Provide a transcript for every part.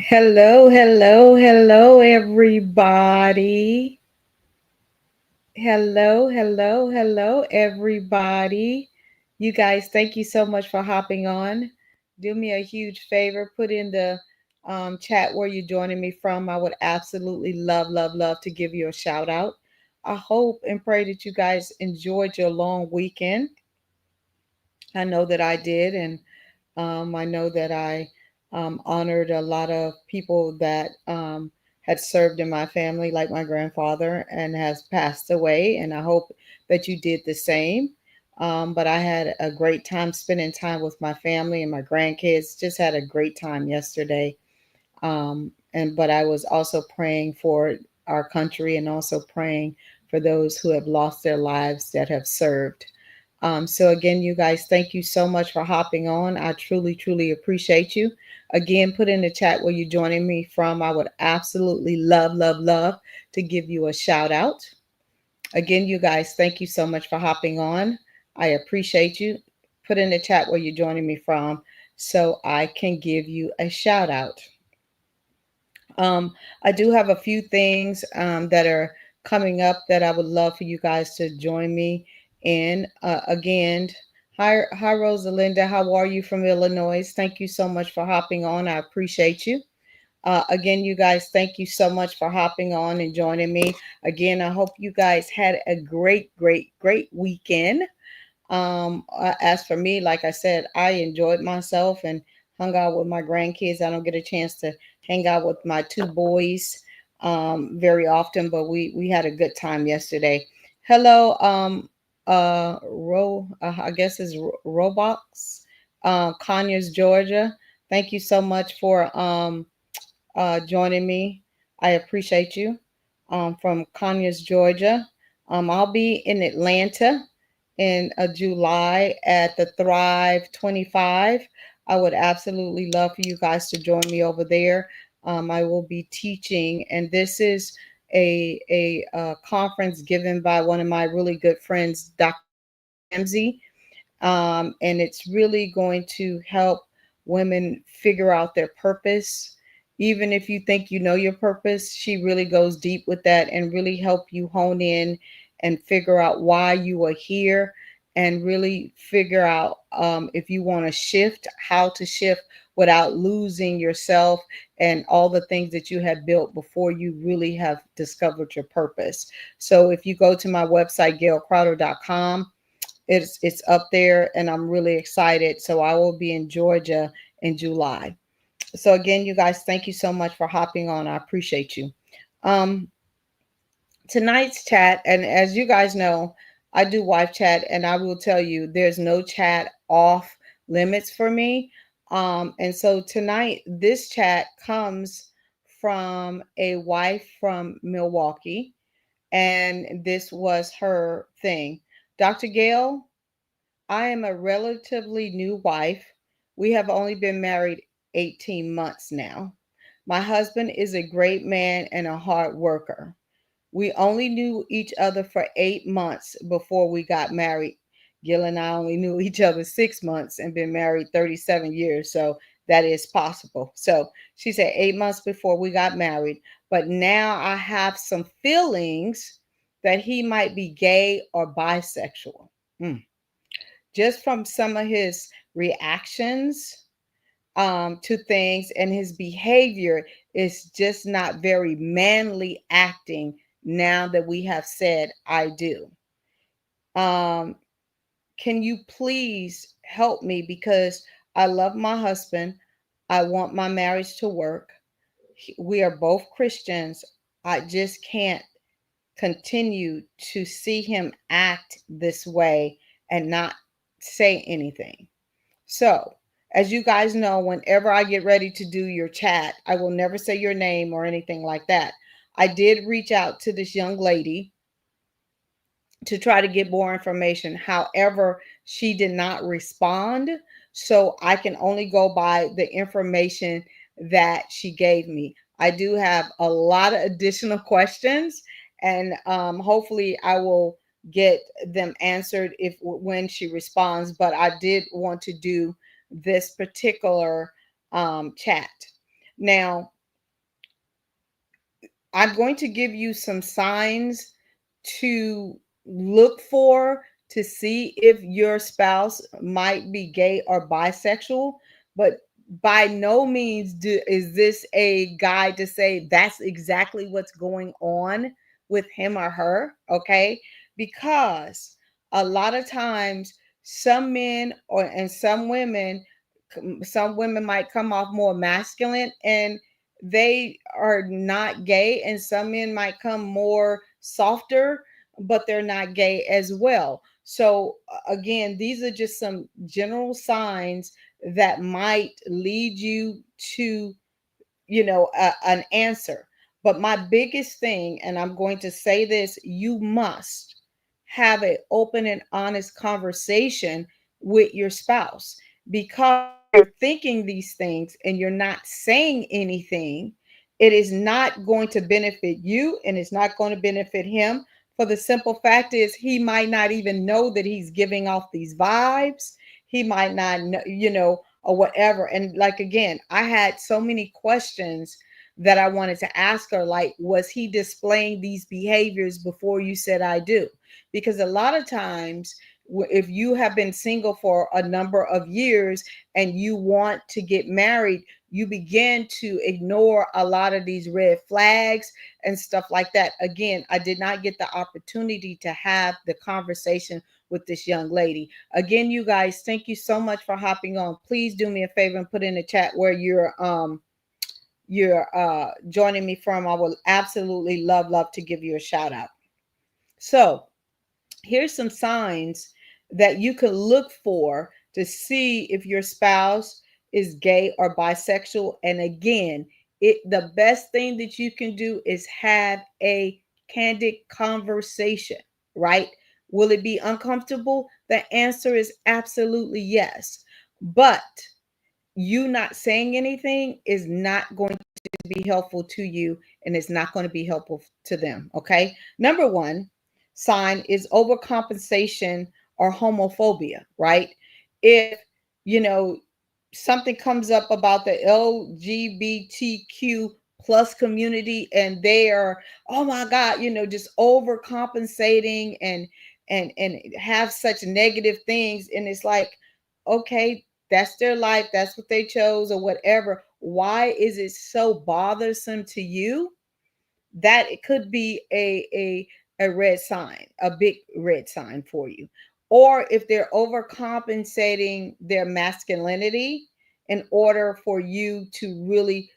Hello, hello, hello, everybody. Hello, hello, hello, everybody. You guys, thank you so much for hopping on. Do me a huge favor, put in the chat where you're joining me from. I would absolutely love, love, love to give you a shout out. I hope and pray that you guys enjoyed your long weekend. I know that I did, and I know that I honored a lot of people that had served in my family, like my grandfather, and has passed away. And I hope that you did the same. But I had a great time spending time with my family and my grandkids. Just had a great time yesterday. And but I was also praying for our country and also praying for those who have lost their lives that have served. So again, you guys, thank you so much for hopping on. I truly, truly appreciate you. Again, put in the chat where you're joining me from. I would absolutely love, love, love to give you a shout out. Again, you guys, thank you so much for hopping on. I appreciate you. Put in the chat where you're joining me from so I can give you a shout out. Um, I do have a few things that are coming up that I would love for you guys to join me in. Again, hi Rosalinda, how are you from Illinois? Thank you so much for hopping on. I appreciate you. Again, you guys, thank you so much for hopping on and joining me. Again, I hope you guys had a great, great, great weekend. As for me, like I said, I enjoyed myself and hung out with my grandkids. I don't get a chance to hang out with my two boys very often, but we had a good time yesterday. Hello, I guess it's Roblox, Conyers, Georgia. Thank you so much for joining me. I appreciate you. From Conyers, Georgia. I'll be in Atlanta in July at the Thrive 25. I would absolutely love for you guys to join me over there. I will be teaching, and this is a conference given by one of my really good friends, Dr. Ramsey, and it's really going to help women figure out their purpose. Even if you think you know your purpose, she really goes deep with that and really help you hone in and figure out why you are here and really figure out if you want to shift, how to shift without losing yourself and all the things that you have built before you really have discovered your purpose. So if you go to my website, gailcrowder.com, it's up there and I'm really excited. So I will be in Georgia in July. So again, you guys, thank you so much for hopping on. I appreciate you. Um, Tonight's chat, and as you guys know, I do wife chat, and I will tell you, there's no chat off limits for me. And so tonight, this chat comes from a wife from Milwaukee, and this was her thing. Dr. Gail, I am a relatively new wife. We have only been married 18 months now. My husband is a great man and a hard worker. We only knew each other for 8 months before we got married. Gil and I only knew each other 6 months and been married 37 years. So that is possible. So she said 8 months before we got married. But now I have some feelings that he might be gay or bisexual. Hmm. Just from some of his reactions to things and his behavior is just not very manly acting now that we have said I do. Um, can you please help me because I love my husband. I want my marriage to work. We are both Christians. I just can't continue to see him act this way and not say anything. So, as you guys know, whenever I get ready to do your chat, I will never say your name or anything like that. I did reach out to this young lady to try to get more information. However, she did not respond. So I can only go by the information that she gave me. I do have a lot of additional questions, and hopefully, I will get them answered if when she responds. But I did want to do this particular chat. Now, I'm going to give you some signs to look for to see if your spouse might be gay or bisexual, but by no means is this a guide to say that's exactly what's going on with him or her, okay? Because a lot of times some men or and some women might come off more masculine and they are not gay, and some men might come more softer but they're not gay as well. So again, these are just some general signs that might lead you to, an answer. But my biggest thing, and I'm going to say this, you must have an open and honest conversation with your spouse, because if you're thinking these things and you're not saying anything, it is not going to benefit you and it's not going to benefit him. For the simple fact is, he might not even know that he's giving off these vibes. He might not know, or whatever. And like, again, I had so many questions that I wanted to ask her, like, was he displaying these behaviors before you said I do? Because a lot of times, if you have been single for a number of years and you want to get married, you begin to ignore a lot of these red flags and stuff like that. Again, I did not get the opportunity to have the conversation with this young lady. Again, you guys, thank you so much for hopping on. Please do me a favor and put in the chat where you're joining me from. I will absolutely love to give you a shout out. So here's some signs that you can look for to see if your spouse is gay or bisexual. And again, the best thing that you can do is have a candid conversation, right? Will it be uncomfortable? The answer is absolutely yes. But you not saying anything is not going to be helpful to you, and it's not going to be helpful to them. Okay. Number one sign is overcompensation or homophobia, right? If, you know, something comes up about the LGBTQ plus community and they are, oh my God, just overcompensating and have such negative things. And it's like, okay, that's their life, that's what they chose or whatever. Why is it so bothersome to you? That it could be a red sign, a big red sign for you. Or if they're overcompensating their masculinity in order for you to really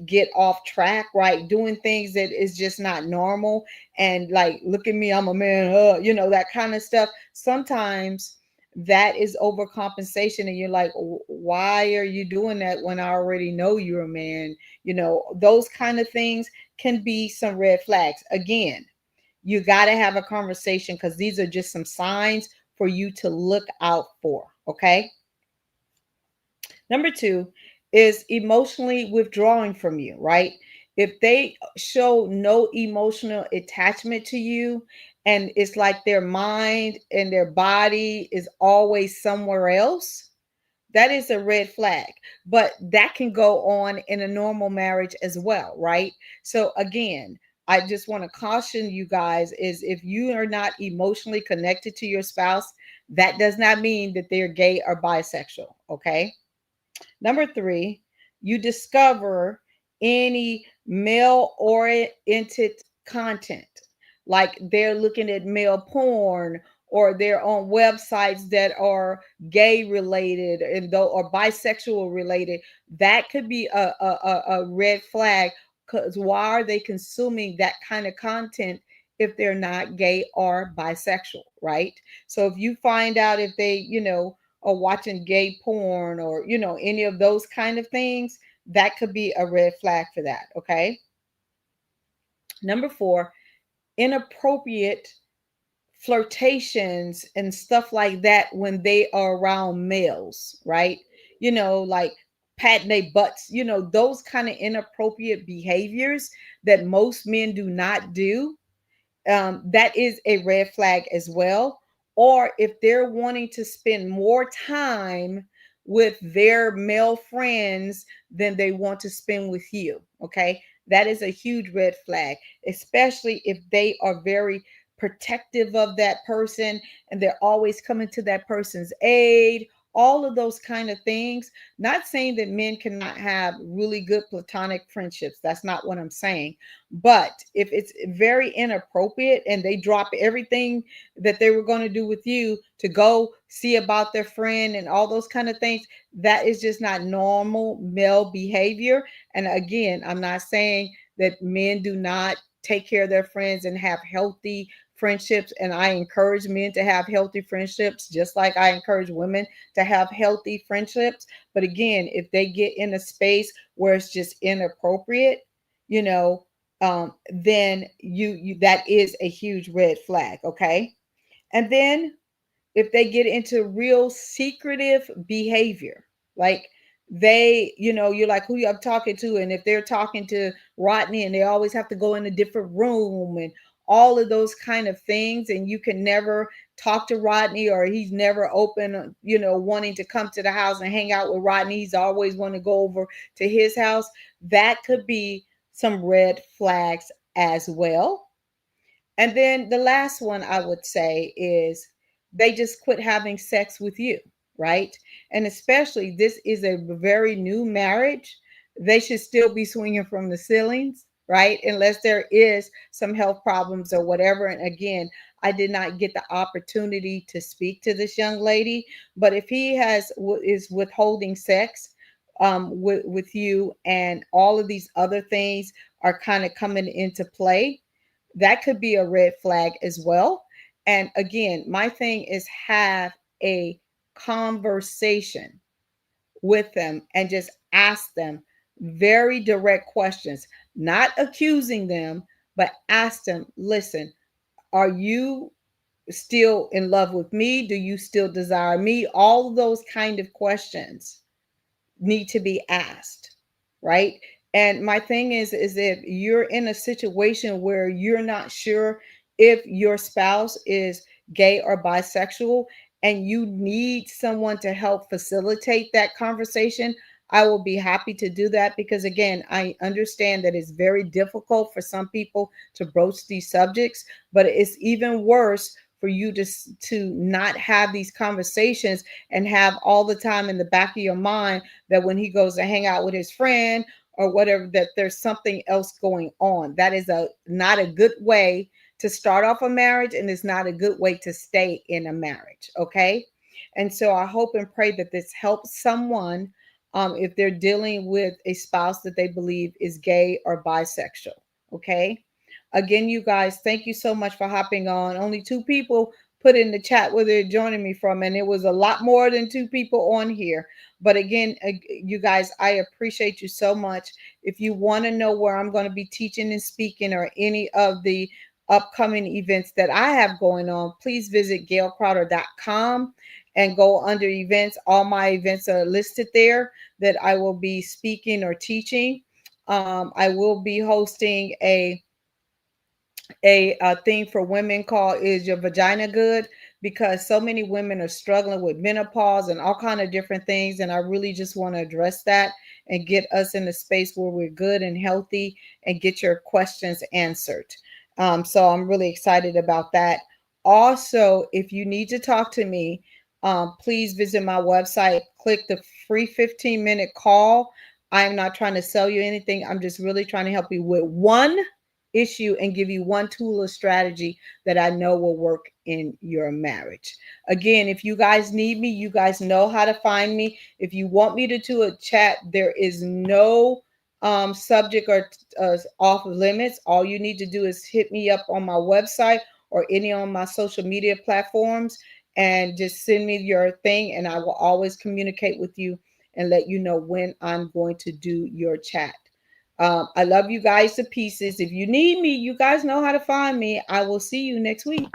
get off track, right? Doing things that is just not normal, and like, look at me, I'm a man, that kind of stuff. Sometimes that is overcompensation, and you're like, why are you doing that when I already know you're a man? Those kind of things can be some red flags. Again, you got to have a conversation, because these are just some signs for you to look out for. Okay. Number two is emotionally withdrawing from you, right? If they show no emotional attachment to you, and it's like their mind and their body is always somewhere else, that is a red flag. But that can go on in a normal marriage as well, right? So again, I just want to caution you guys, is if you are not emotionally connected to your spouse, that does not mean that they're gay or bisexual. Okay. Number three, you discover any male oriented content, like they're looking at male porn, or they're on websites that are gay related and though or bisexual related. That could be a red flag, because why are they consuming that kind of content if they're not gay or bisexual, right? So if you find out if they, or watching gay porn, or any of those kind of things, that could be a red flag for that. Okay. Number four, inappropriate flirtations and stuff like that when they are around males, right? Like patting their butts, those kind of inappropriate behaviors that most men do not do. That is a red flag as well. Or if they're wanting to spend more time with their male friends than they want to spend with you. Okay. That is a huge red flag, especially if they are very protective of that person and they're always coming to that person's aid, all of those kind of things. Not saying that men cannot have really good platonic friendships. That's not what I'm saying. But if it's very inappropriate and they drop everything that they were going to do with you to go see about their friend and all those kind of things, that is just not normal male behavior. And again, I'm not saying that men do not take care of their friends and have healthy friendships. And I encourage men to have healthy friendships, just like I encourage women to have healthy friendships. But again, if they get in a space where it's just inappropriate, you know, then you that is a huge red flag. Okay. And then if they get into real secretive behavior, like they, you're like, who you I'm talking to? And if they're talking to Rodney and they always have to go in a different room and all of those kind of things, and you can never talk to Rodney, or he's never open, wanting to come to the house and hang out with Rodney. He's always want to go over to his house. That could be some red flags as well. And then the last one I would say is they just quit having sex with you, right? And especially this is a very new marriage. They should still be swinging from the ceilings, right? Unless there is some health problems or whatever. And again, I did not get the opportunity to speak to this young lady, but if he is withholding sex with you, and all of these other things are kind of coming into play, that could be a red flag as well. And again, my thing is have a conversation with them and just ask them very direct questions, not accusing them, but ask them, listen, are you still in love with me? Do you still desire me? All of those kind of questions need to be asked, right? And my thing is if you're in a situation where you're not sure if your spouse is gay or bisexual and you need someone to help facilitate that conversation, I will be happy to do that, because again, I understand that it's very difficult for some people to broach these subjects, but it's even worse for you to not have these conversations and have all the time in the back of your mind that when he goes to hang out with his friend or whatever, that there's something else going on. That is not a good way to start off a marriage, and it's not a good way to stay in a marriage. Okay. And so I hope and pray that this helps someone, if they're dealing with a spouse that they believe is gay or bisexual. Okay. Again, you guys, thank you so much for hopping on. Only two people put in the chat where they're joining me from, and it was a lot more than two people on here. But again, you guys, I appreciate you so much. If you want to know where I'm going to be teaching and speaking, or any of the upcoming events that I have going on, please visit gailcrowder.com and go under events. All my events are listed there that I will be speaking or teaching. I will be hosting a thing for women called "Is Your Vagina Good?" because so many women are struggling with menopause and all kind of different things, and I really just want to address that and get us in a space where we're good and healthy and get your questions answered. So I'm really excited about that. Also, if you need to talk to me, please visit my website, click the free 15-minute call. I'm not trying to sell you anything. I'm just really trying to help you with one issue and give you one tool or strategy that I know will work in your marriage. Again, if you guys need me, you guys know how to find me. If you want me to do a chat, there is no subject or off limits. All you need to do is hit me up on my website or any on my social media platforms and just send me your thing, and I will always communicate with you and let you know when I'm going to do your chat. I love you guys to pieces. If you need me, you guys know how to find me. I will see you next week.